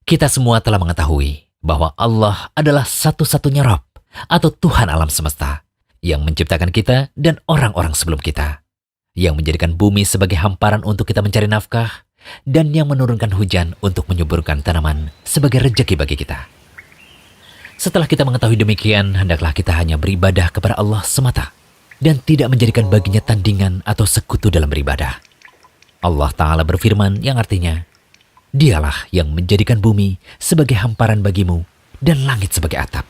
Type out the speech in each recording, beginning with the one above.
Kita semua telah mengetahui bahwa Allah adalah satu-satunya Rabb atau Tuhan alam semesta yang menciptakan kita dan orang-orang sebelum kita, yang menjadikan bumi sebagai hamparan untuk kita mencari nafkah, dan yang menurunkan hujan untuk menyuburkan tanaman sebagai rejeki bagi kita. Setelah kita mengetahui demikian, hendaklah kita hanya beribadah kepada Allah semata dan tidak menjadikan baginya tandingan atau sekutu dalam beribadah. Allah Ta'ala berfirman yang artinya, Dialah yang menjadikan bumi sebagai hamparan bagimu dan langit sebagai atap.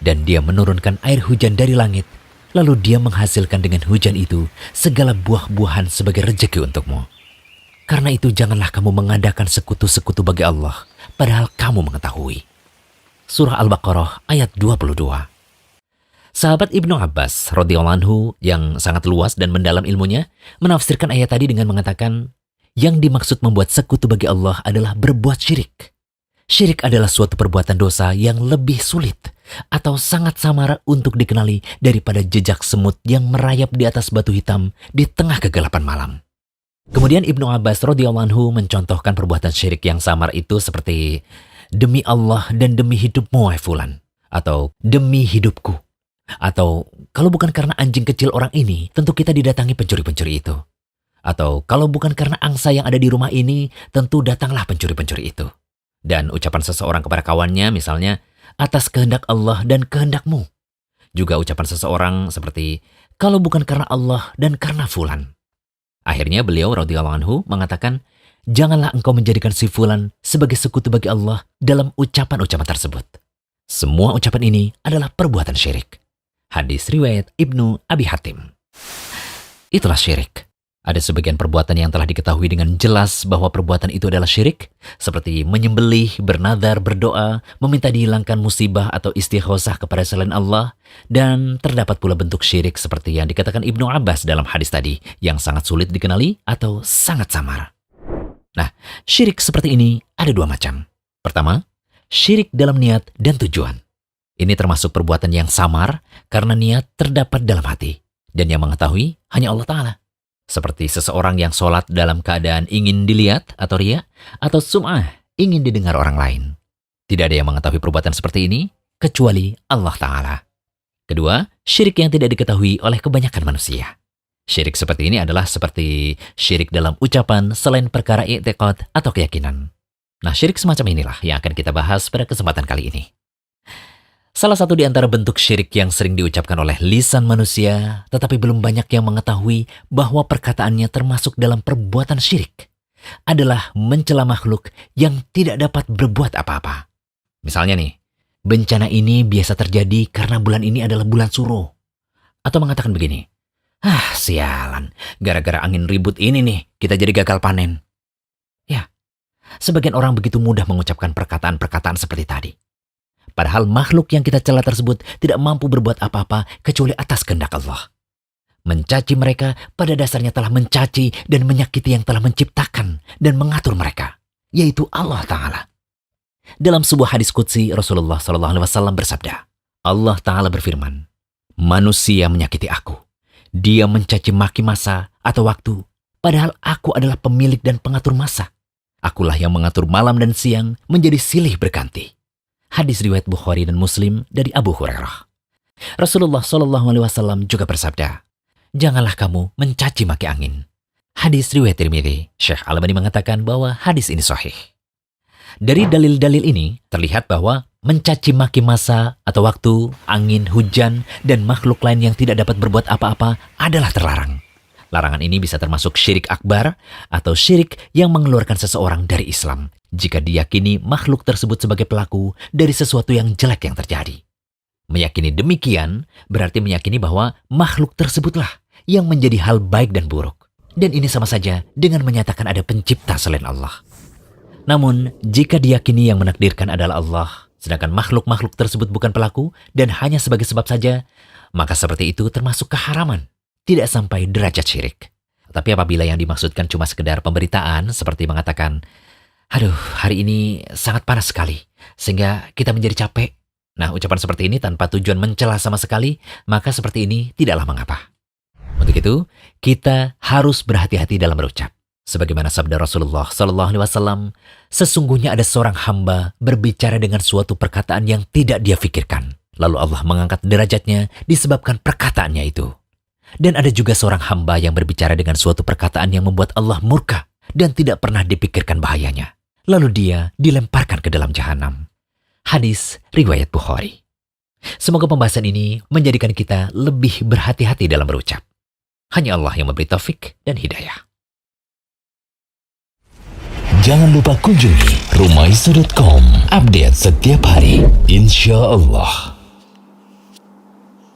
Dan Dia menurunkan air hujan dari langit, lalu Dia menghasilkan dengan hujan itu segala buah-buahan sebagai rejeki untukmu. Karena itu janganlah kamu mengadakan sekutu-sekutu bagi Allah, padahal kamu mengetahui. Surah Al-Baqarah ayat 22. Sahabat Ibnu Abbas radhiyallahu anhu yang sangat luas dan mendalam ilmunya menafsirkan ayat tadi dengan mengatakan, yang dimaksud membuat sekutu bagi Allah adalah berbuat syirik. Syirik adalah suatu perbuatan dosa yang lebih sulit atau sangat samar untuk dikenali daripada jejak semut yang merayap di atas batu hitam di tengah kegelapan malam. Kemudian Ibnu Abbas radhiyallahu anhu mencontohkan perbuatan syirik yang samar itu seperti demi Allah dan demi hidupmu wahai fulan, atau demi hidupku, atau kalau bukan karena anjing kecil orang ini tentu kita didatangi pencuri-pencuri itu. Atau kalau bukan karena angsa yang ada di rumah ini, tentu datanglah pencuri-pencuri itu. Dan ucapan seseorang kepada kawannya misalnya, atas kehendak Allah dan kehendakmu. Juga ucapan seseorang seperti, kalau bukan karena Allah dan karena fulan. Akhirnya beliau radhiyallahu anhu mengatakan, janganlah engkau menjadikan si fulan sebagai sekutu bagi Allah dalam ucapan-ucapan tersebut. Semua ucapan ini adalah perbuatan syirik. Hadis riwayat Ibnu Abi Hatim. Itulah syirik. Ada sebagian perbuatan yang telah diketahui dengan jelas bahwa perbuatan itu adalah syirik, seperti menyembelih, bernadar, berdoa, meminta dihilangkan musibah atau istighosah kepada selain Allah, dan terdapat pula bentuk syirik seperti yang dikatakan Ibnu Abbas dalam hadis tadi, yang sangat sulit dikenali atau sangat samar. Nah, syirik seperti ini ada dua macam. Pertama, syirik dalam niat dan tujuan. Ini termasuk perbuatan yang samar karena niat terdapat dalam hati, dan yang mengetahui hanya Allah Ta'ala. Seperti seseorang yang sholat dalam keadaan ingin dilihat atau riya, atau sum'ah, ingin didengar orang lain. Tidak ada yang mengetahui perbuatan seperti ini, kecuali Allah Ta'ala. Kedua, syirik yang tidak diketahui oleh kebanyakan manusia. Syirik seperti ini adalah seperti syirik dalam ucapan selain perkara i'tiqad atau keyakinan. Nah, syirik semacam inilah yang akan kita bahas pada kesempatan kali ini. Salah satu di antara bentuk syirik yang sering diucapkan oleh lisan manusia, tetapi belum banyak yang mengetahui bahwa perkataannya termasuk dalam perbuatan syirik, adalah mencela makhluk yang tidak dapat berbuat apa-apa. Misalnya nih, bencana ini biasa terjadi karena bulan ini adalah bulan suruh. Atau mengatakan begini, sialan, gara-gara angin ribut ini nih, kita jadi gagal panen. Ya, sebagian orang begitu mudah mengucapkan perkataan-perkataan seperti tadi. Padahal makhluk yang kita cela tersebut tidak mampu berbuat apa-apa kecuali atas kehendak Allah. Mencaci mereka pada dasarnya telah mencaci dan menyakiti yang telah menciptakan dan mengatur mereka, yaitu Allah Ta'ala. Dalam sebuah hadis qudsi, Rasulullah SAW bersabda, Allah Ta'ala berfirman, manusia menyakiti aku. Dia mencaci maki masa atau waktu, padahal aku adalah pemilik dan pengatur masa. Akulah yang mengatur malam dan siang menjadi silih berganti. Hadis riwayat Bukhari dan Muslim dari Abu Hurairah. Rasulullah SAW juga bersabda, janganlah kamu mencaci maki angin. Hadis riwayat Tirmidzi. Syekh Al-Albani mengatakan bahwa hadis ini sahih. Dari dalil-dalil ini terlihat bahwa mencaci maki masa atau waktu, angin, hujan, dan makhluk lain yang tidak dapat berbuat apa-apa adalah terlarang. Larangan ini bisa termasuk syirik akbar atau syirik yang mengeluarkan seseorang dari Islam jika diyakini makhluk tersebut sebagai pelaku dari sesuatu yang jelek yang terjadi. Meyakini demikian berarti meyakini bahwa makhluk tersebutlah yang menjadi hal baik dan buruk. Dan ini sama saja dengan menyatakan ada pencipta selain Allah. Namun, jika diyakini yang menakdirkan adalah Allah, sedangkan makhluk-makhluk tersebut bukan pelaku dan hanya sebagai sebab saja, maka seperti itu termasuk keharaman. Tidak sampai derajat syirik. Tapi apabila yang dimaksudkan cuma sekedar pemberitaan seperti mengatakan, aduh hari ini sangat panas sekali, sehingga kita menjadi capek. Nah, ucapan seperti ini tanpa tujuan mencela sama sekali, maka seperti ini tidaklah mengapa. Untuk itu, kita harus berhati-hati dalam berucap. Sebagaimana sabda Rasulullah Sallallahu Alaihi Wasallam, sesungguhnya ada seorang hamba berbicara dengan suatu perkataan yang tidak dia pikirkan. Lalu Allah mengangkat derajatnya disebabkan perkataannya itu. Dan ada juga seorang hamba yang berbicara dengan suatu perkataan yang membuat Allah murka dan tidak pernah dipikirkan bahayanya. Lalu dia dilemparkan ke dalam jahanam. Hadis riwayat Bukhari. Semoga pembahasan ini menjadikan kita lebih berhati-hati dalam berucap. Hanya Allah yang memberi taufik dan hidayah. Jangan lupa kunjungi rumaiso.com. Update setiap hari, insya Allah.